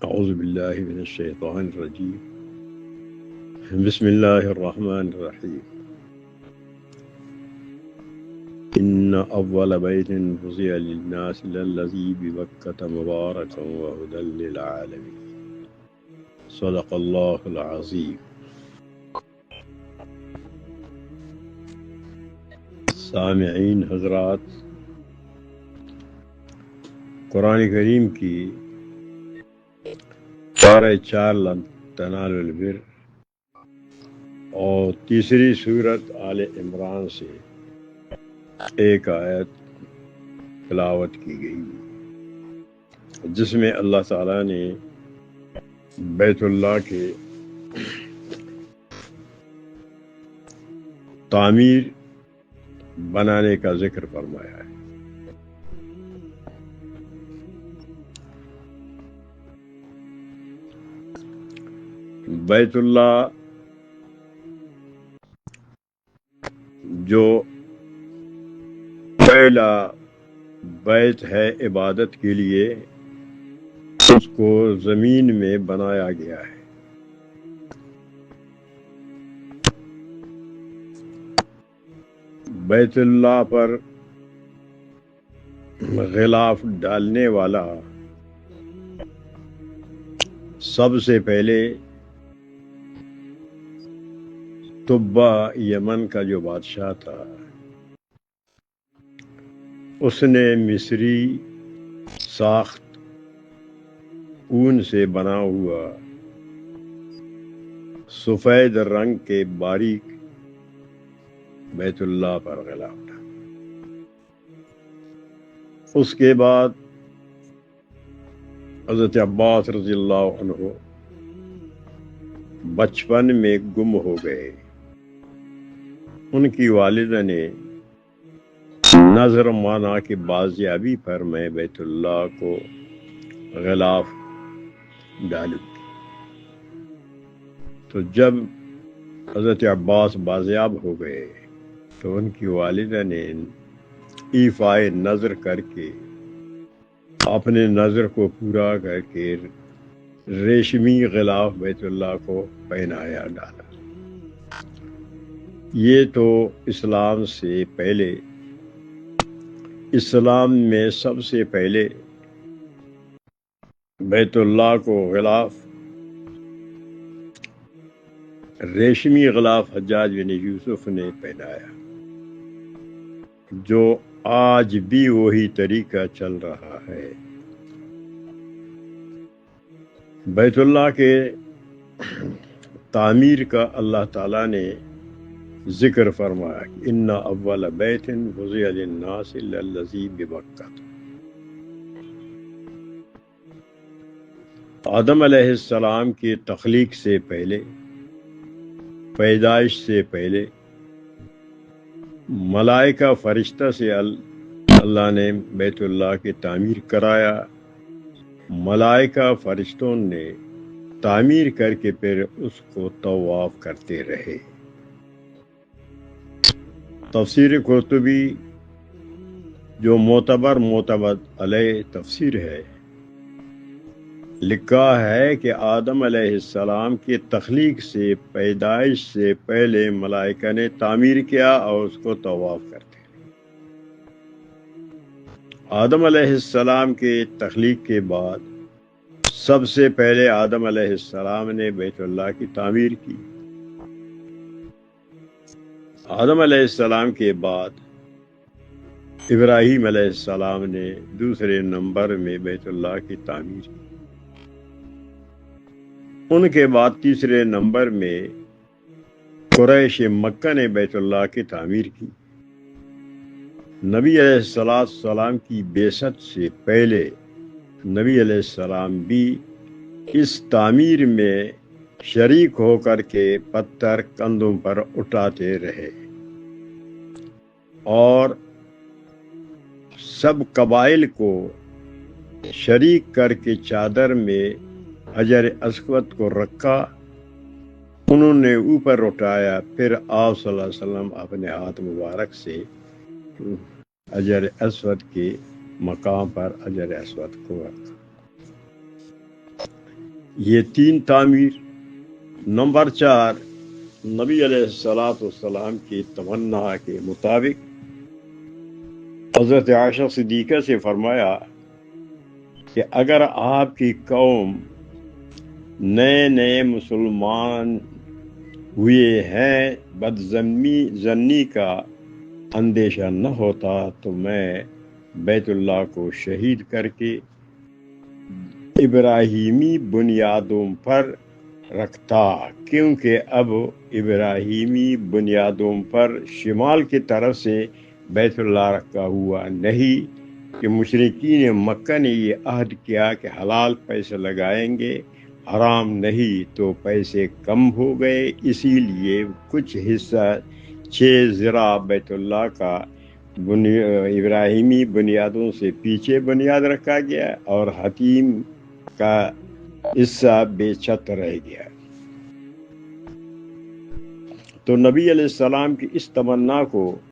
اعوذ باللہ من الشیطان الرجیم بسم اللہ الرحمن الرحیم ان اول بیت وضع للناس للذی ببکۃ مبارکا وہدی للعالمین صدق اللہ العظیم۔ سامعین حضرات، قرآن کریم کی پارہ 4 لن تنالوا البر اور تیسری سورت آل عمران سے ایک آیت تلاوت کی گئی، جس میں اللہ تعالیٰ نے بیت اللہ کے تعمیر بنانے کا ذکر فرمایا ہے۔ بیت اللہ جو پہلا بیت ہے عبادت کے لیے، اس کو زمین میں بنایا گیا ہے۔ بیت اللہ پر غلاف ڈالنے والا سب سے پہلے تبا یمن کا جو بادشاہ تھا، اس نے مصری ساخت اون سے بنا ہوا سفید رنگ کے باریک بیت اللہ پر غلاف ڈالا۔ اس کے بعد حضرت عباس رضی اللہ عنہ بچپن میں گم ہو گئے۔ ان کی والدہ نے نظر مانا کہ بازیابی پر میں بیت اللہ کو غلاف ڈالوں۔ تو جب حضرت عباس بازیاب ہو گئے تو ان کی والدہ نے ایفائے نظر کر کے اپنے نظر کو پورا کر کے ریشمی غلاف بیت اللہ کو پہنایا ڈالا۔ یہ تو اسلام سے پہلے، اسلام میں سب سے پہلے بیت اللہ کو غلاف، ریشمی غلاف حجاج بن یوسف نے پہنایا، جو آج بھی وہی طریقہ چل رہا ہے۔ بیت اللہ کے تعمیر کا اللہ تعالیٰ نے ذکر فرمایا کہ ان اول بیت وضع للناس للذی ببکۃ۔ آدم علیہ السلام کی تخلیق سے پہلے، پیدائش سے پہلے، ملائکہ فرشتہ سے اللہ نے بیت اللہ کی تعمیر کرایا۔ ملائکہ فرشتوں نے تعمیر کر کے پھر اس کو طواف کرتے رہے۔ تفسیر قرطبی جو معتبر علیہ تفسیر ہے، لکھا ہے کہ آدم علیہ السلام کی تخلیق سے، پیدائش سے پہلے ملائکہ نے تعمیر کیا اور اس کو طواف کرتے رہے۔ آدم علیہ السلام کی تخلیق کے بعد سب سے پہلے آدم علیہ السلام نے بیت اللہ کی تعمیر کی۔ آدم علیہ السلام کے بعد ابراہیم علیہ السلام نے دوسرے نمبر میں بیت اللہ کی تعمیر کی۔ ان کے بعد تیسرے نمبر میں قریش مکہ نے بیت اللہ کی تعمیر کی۔ نبی علیہ السلام کی بعثت سے پہلے نبی علیہ السلام بھی اس تعمیر میں شریک ہو کر کے پتھر کندھوں پر اٹھاتے رہے، اور سب قبائل کو شریک کر کے چادر میں حجر اسود کو رکھا، انہوں نے اوپر اٹھایا، پھر آپ صلی اللہ علیہ وسلم اپنے ہاتھ مبارک سے حجر اسود کے مقام پر حجر اسود کو رکھا۔ یہ 3 تعمیر۔ نمبر 4، نبی علیہ السلام کی تمنا کے مطابق حضرت عائشہ صدیقہ سے فرمایا کہ اگر آپ کی قوم نئے مسلمان ہوئے ہیں، بدظنی کا اندیشہ نہ ہوتا تو میں بیت اللہ کو شہید کر کے ابراہیمی بنیادوں پر رکھتا، کیونکہ اب ابراہیمی بنیادوں پر شمال کی طرف سے بیت اللہ رکھا ہوا نہیں، کہ مشرکین مکہ نے یہ عہد کیا کہ حلال پیسے لگائیں گے، حرام نہیں، تو پیسے کم ہو گئے، اسی لیے کچھ حصہ 6 ذرا بیت اللہ کا ابراہیمی بنیادوں سے پیچھے بنیاد رکھا گیا، اور حتیم کا حصہ بے چھت رہ گیا۔ تو نبی علیہ السلام کی اس تمنا کو